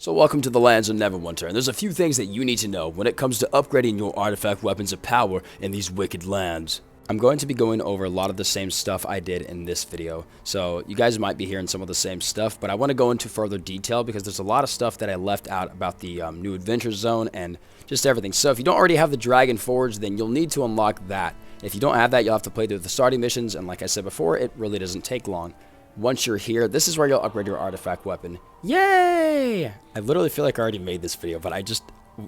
So welcome to the lands of Neverwinter, and there's a few things that you need to know when it comes to upgrading your artifact weapons of power in these wicked lands. I'm going to be going over a lot of the same stuff I did in this video, so you guys might be hearing some of the same stuff, but I want to go into further detail because there's a lot of stuff that I left out about the new adventure zone and just everything. So if you don't already have the Dragon Forge, then you'll need to unlock that. If you don't have that, you'll have to play through the starting missions, and like I said before, it really doesn't take long. Once you're here, this is where you'll upgrade your artifact weapon. Yay! I literally feel like I already made this video, but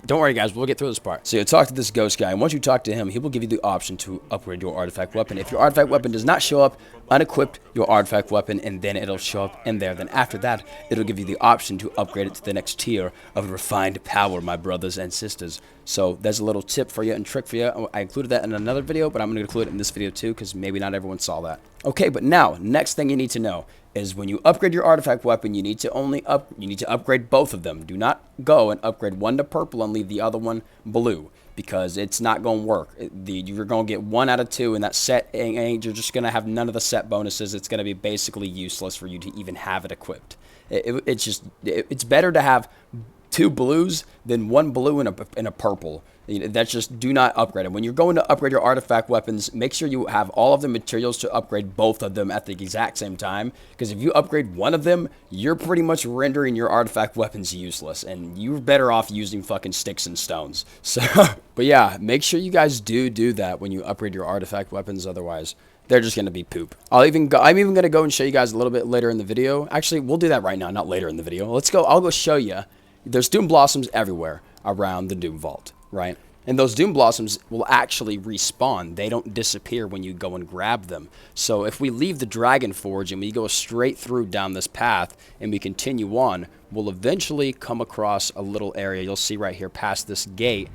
don't worry guys, we'll get through this part. So you'll talk to this ghost guy, and once you talk to him, he will give you the option to upgrade your artifact weapon. If your artifact weapon does not show up, unequip your artifact weapon, and then it'll show up in there. Then after that, it'll give you the option to upgrade it to the next tier of refined power, my brothers and sisters. So there's a little tip for you and trick for you. I included that in another video, but I'm going to include it in this video too, because maybe not everyone saw that. Okay, but now, next thing you need to know is when you upgrade your artifact weapon, you need to upgrade both of them. Do not go and upgrade one to purple and leave the other one blue, because it's not going to work. You're going to get 1 out of 2 in that set, and you're just going to have none of the set bonuses. It's going to be basically useless for you to even have it equipped. It's better to have 2 blues than 1 blue and a purple. That's just, do not upgrade them. When you're going to upgrade your artifact weapons, make sure you have all of the materials to upgrade both of them at the exact same time, because if you upgrade one of them, you're pretty much rendering your artifact weapons useless, and you're better off using fucking sticks and stones. So, but yeah, make sure you guys do that when you upgrade your artifact weapons, otherwise they're just going to be poop. I'm even going to go and show you guys a little bit later in the video. Actually, we'll do that right now, not later in the video. I'll go show you. There's Doom Blossoms everywhere around the Doom Vault, right? And those Doom Blossoms will actually respawn. They don't disappear when you go and grab them. So if we leave the Dragon Forge and we go straight through down this path and we continue on, we'll eventually come across a little area. You'll see right here past this gate.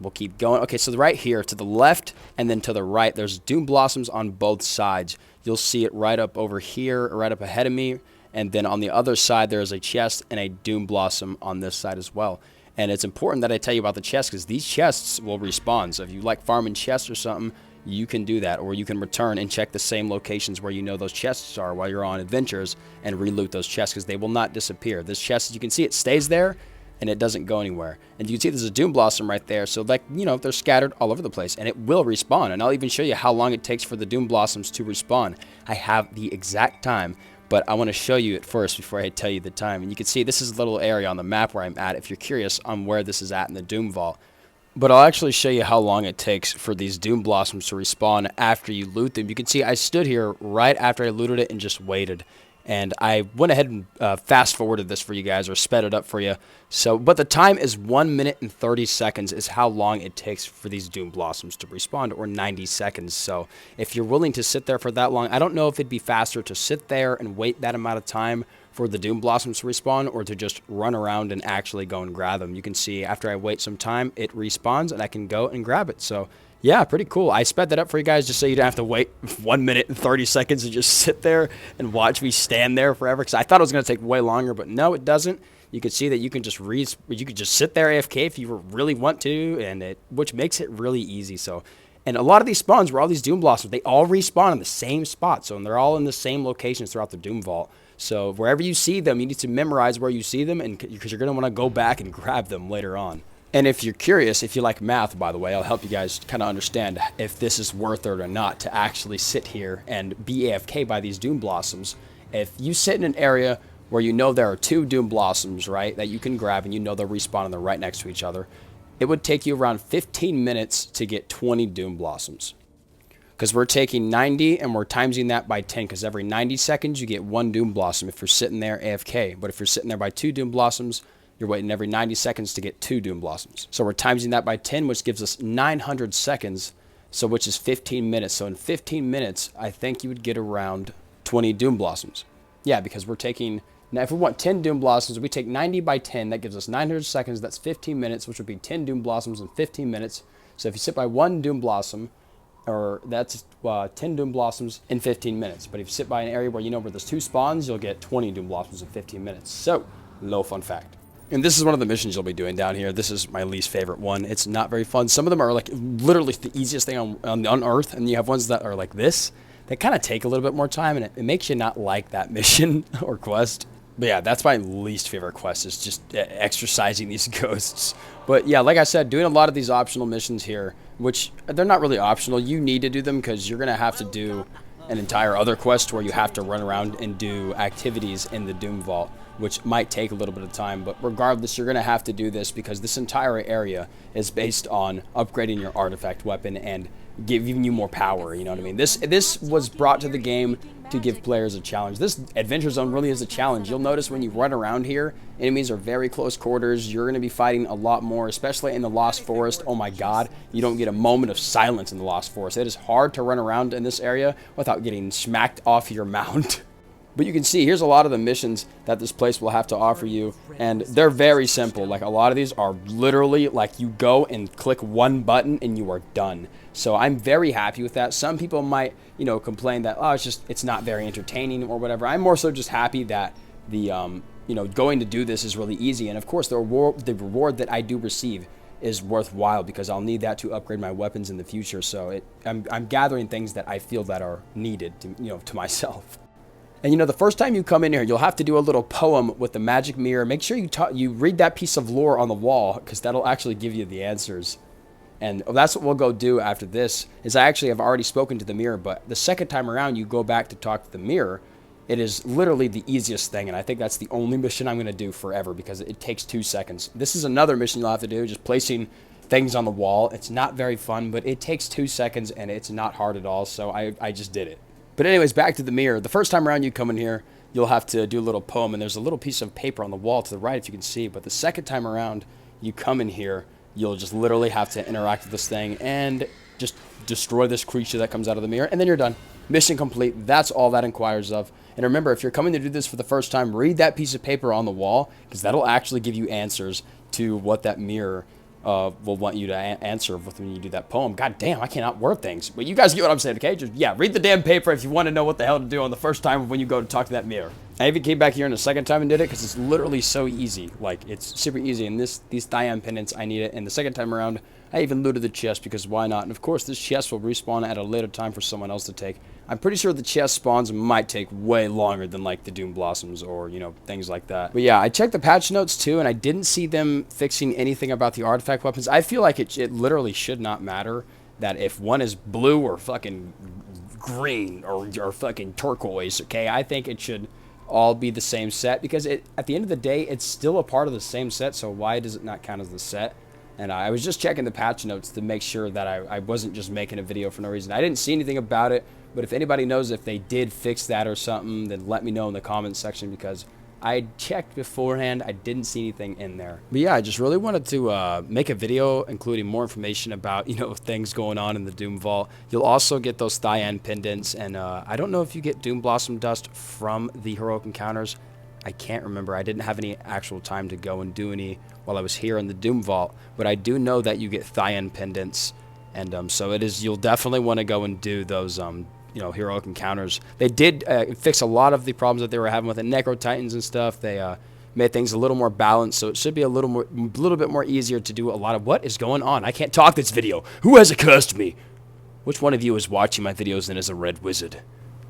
We'll keep going. Okay, so right here to the left and then to the right, there's Doom Blossoms on both sides. You'll see it right up over here, right up ahead of me. And then on the other side, there is a chest and a Doom Blossom on this side as well. And it's important that I tell you about the chests, because these chests will respawn. So if you like farming chests or something, you can do that. Or you can return and check the same locations where you know those chests are while you're on adventures and reloot those chests, because they will not disappear. This chest, as you can see, it stays there and it doesn't go anywhere. And you can see there's a Doom Blossom right there. So like, they're scattered all over the place, and it will respawn. And I'll even show you how long it takes for the Doom Blossoms to respawn. I have the exact time, but I want to show you it first before I tell you the time. And you can see this is a little area on the map where I'm at if you're curious on where this is at in the Doom Vault. But I'll actually show you how long it takes for these Doom Blossoms to respawn after you loot them. You can see I stood here right after I looted it and just waited. And I went ahead and fast forwarded this for you guys, or sped it up for you. So, but the time is 1 minute and 30 seconds is how long it takes for these Doom Blossoms to respawn, or 90 seconds. So if you're willing to sit there for that long, I don't know if it'd be faster to sit there and wait that amount of time for the Doom Blossoms to respawn, or to just run around and actually go and grab them. You can see after I wait some time, it respawns and I can go and grab it. So yeah, pretty cool. I sped that up for you guys just so you don't have to wait 1 minute and 30 seconds and just sit there and watch me stand there forever, because I thought it was going to take way longer, but no, it doesn't. You can see that you can just sit there AFK if you really want to, and which makes it really easy. So, and a lot of these spawns where all these Doom Blossoms, they all respawn in the same spot, so they're all in the same locations throughout the Doom Vault. So wherever you see them, you need to memorize where you see them, and because you're going to want to go back and grab them later on. And if you're curious, if you like math, by the way, I'll help you guys kind of understand if this is worth it or not to actually sit here and be AFK by these Doom Blossoms. If you sit in an area where you know there are 2 Doom Blossoms, right, that you can grab, and you know they'll respawn and they're right next to each other, it would take you around 15 minutes to get 20 Doom Blossoms. Because we're taking 90 and we're timesing that by 10, because every 90 seconds you get 1 Doom Blossom if you're sitting there AFK. But if you're sitting there by 2 Doom Blossoms, you're waiting every 90 seconds to get 2 Doom Blossoms. So we're timesing that by 10, which gives us 900 seconds, so which is 15 minutes. So in 15 minutes, I think you would get around 20 Doom Blossoms. Yeah, because we're taking, now if we want 10 Doom Blossoms, we take 90 by 10, that gives us 900 seconds, that's 15 minutes, which would be 10 Doom Blossoms in 15 minutes. So if you sit by 1 Doom Blossom, or that's 10 Doom Blossoms in 15 minutes. But if you sit by an area where you know where there's 2 spawns, you'll get 20 Doom Blossoms in 15 minutes. So, low fun fact. And this is one of the missions you'll be doing down here. This is my least favorite one. It's not very fun. Some of them are like literally the easiest thing on Earth, and you have ones that are like this. They kind of take a little bit more time, and it makes you not like that mission or quest. But yeah, that's my least favorite quest, is just exercising these ghosts. But yeah, like I said, doing a lot of these optional missions here, which they're not really optional. You need to do them because you're going to have to do an entire other quest where you have to run around and do activities in the Doom Vault, which might take a little bit of time. But regardless, you're going to have to do this because this entire area is based on upgrading your artifact weapon and giving you more power, you know what I mean? This was brought to the game to give players a challenge. This adventure zone really is a challenge. You'll notice when you run around here, enemies are very close quarters. You're going to be fighting a lot more, especially in the Lost Forest. Oh my god, you don't get a moment of silence in the Lost Forest. It is hard to run around in this area without getting smacked off your mount. But you can see, here's a lot of the missions that this place will have to offer you, and they're very simple. Like, a lot of these are literally, like, you go and click one button and you are done. So I'm very happy with that. Some people might, you know, complain that, oh, it's not very entertaining or whatever. I'm more so just happy that the, you know, going to do this is really easy. And of course, the reward that I do receive is worthwhile because I'll need that to upgrade my weapons in the future. So I'm gathering things that I feel that are needed to, you know, to myself. And you know, the first time you come in here, you'll have to do a little poem with the magic mirror. Make sure you read that piece of lore on the wall, because that'll actually give you the answers. And that's what we'll go do after this, is I actually have already spoken to the mirror, but the second time around you go back to talk to the mirror, it is literally the easiest thing, and I think that's the only mission I'm going to do forever, because it takes 2 seconds. This is another mission you'll have to do, just placing things on the wall. It's not very fun, but it takes 2 seconds, and it's not hard at all, so I just did it. But anyways, back to the mirror. The first time around you come in here, you'll have to do a little poem, and there's a little piece of paper on the wall to the right if you can see. But the second time around you come in here, you'll just literally have to interact with this thing and just destroy this creature that comes out of the mirror, and then you're done. Mission complete. That's all that inquires of. And remember, if you're coming to do this for the first time, read that piece of paper on the wall, because that'll actually give you answers to what that mirror will want you to answer when you do that poem. God damn, I cannot word things. But you guys get what I'm saying, okay? Just, yeah, read the damn paper if you want to know what the hell to do on the first time when you go to talk to that mirror. I even came back here in the second time and did it because it's literally so easy. Like, it's super easy. And these Thyan pendants, I need it. And the second time around, I even looted the chest because why not? And of course, this chest will respawn at a later time for someone else to take. I'm pretty sure the chest spawns might take way longer than like the Doom Blossoms or, you know, things like that. But yeah, I checked the patch notes too, and I didn't see them fixing anything about the artifact weapons. I feel like it literally should not matter that if one is blue or fucking green or fucking turquoise, okay? I think it should all be the same set because at the end of the day, it's still a part of the same set, so why does it not count as the set? And I was just checking the patch notes to make sure that I wasn't just making a video for no reason. I didn't see anything about it, but if anybody knows if they did fix that or something, then let me know in the comments section because I checked beforehand. I didn't see anything in there. But yeah, I just really wanted to make a video including more information about, you know, things going on in the Doom Vault. You'll also get those Thyan pendants, and I don't know if you get Doom Blossom dust from the heroic encounters. I can't remember. I didn't have any actual time to go and do any while I was here in the Doom Vault, but I do know that you get Thyan pendants, and so it is. You'll definitely want to go and do those, you know, heroic encounters. They did fix a lot of the problems that they were having with the Necro Titans and stuff. They made things a little more balanced, so it should be a little bit more easier to do a lot of. What is going on? I can't talk this video. Who has accursed me? Which one of you is watching my videos and is a red wizard?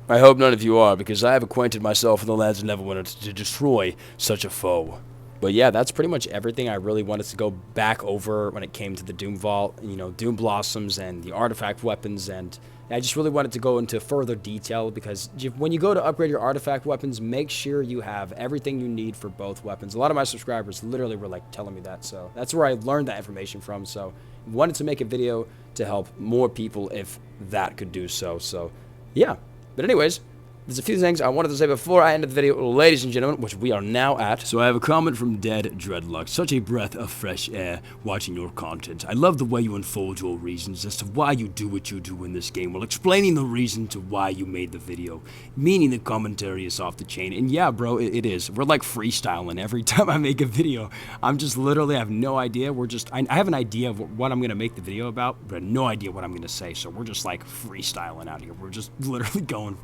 I hope none of you are, because I have acquainted myself in the lands of Neverwinter to destroy such a foe. But yeah, that's pretty much everything I really wanted to go back over when it came to the Doom Vault, you know, Doom Blossoms and the artifact weapons, and I just really wanted to go into further detail because when you go to upgrade your artifact weapons, make sure you have everything you need for both weapons. A lot of my subscribers literally were like telling me that, so that's where I learned that information from. So I wanted to make a video to help more people if that could do so. So yeah. But anyways, there's a few things I wanted to say before I end the video, ladies and gentlemen, which we are now at. So I have a comment from Dead Dreadlock. Such a breath of fresh air watching your content. I love the way you unfold your reasons as to why you do what you do in this game while explaining the reason to why you made the video. Meaning the commentary is off the chain. And yeah, bro, it is. We're like freestyling every time I make a video. I'm just literally, I have no idea. I have an idea of what I'm going to make the video about, but I have no idea what I'm going to say. So we're just like freestyling out here. We're just literally going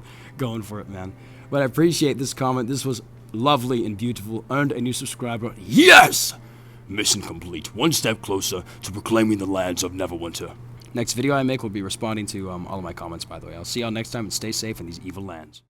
for it, man. But I appreciate this comment. This was lovely and beautiful. Earned a new subscriber. Yes! Mission complete. One step closer to proclaiming the lands of Neverwinter. Next video I make will be responding to all of my comments, by the way. I'll see y'all next time and stay safe in these evil lands.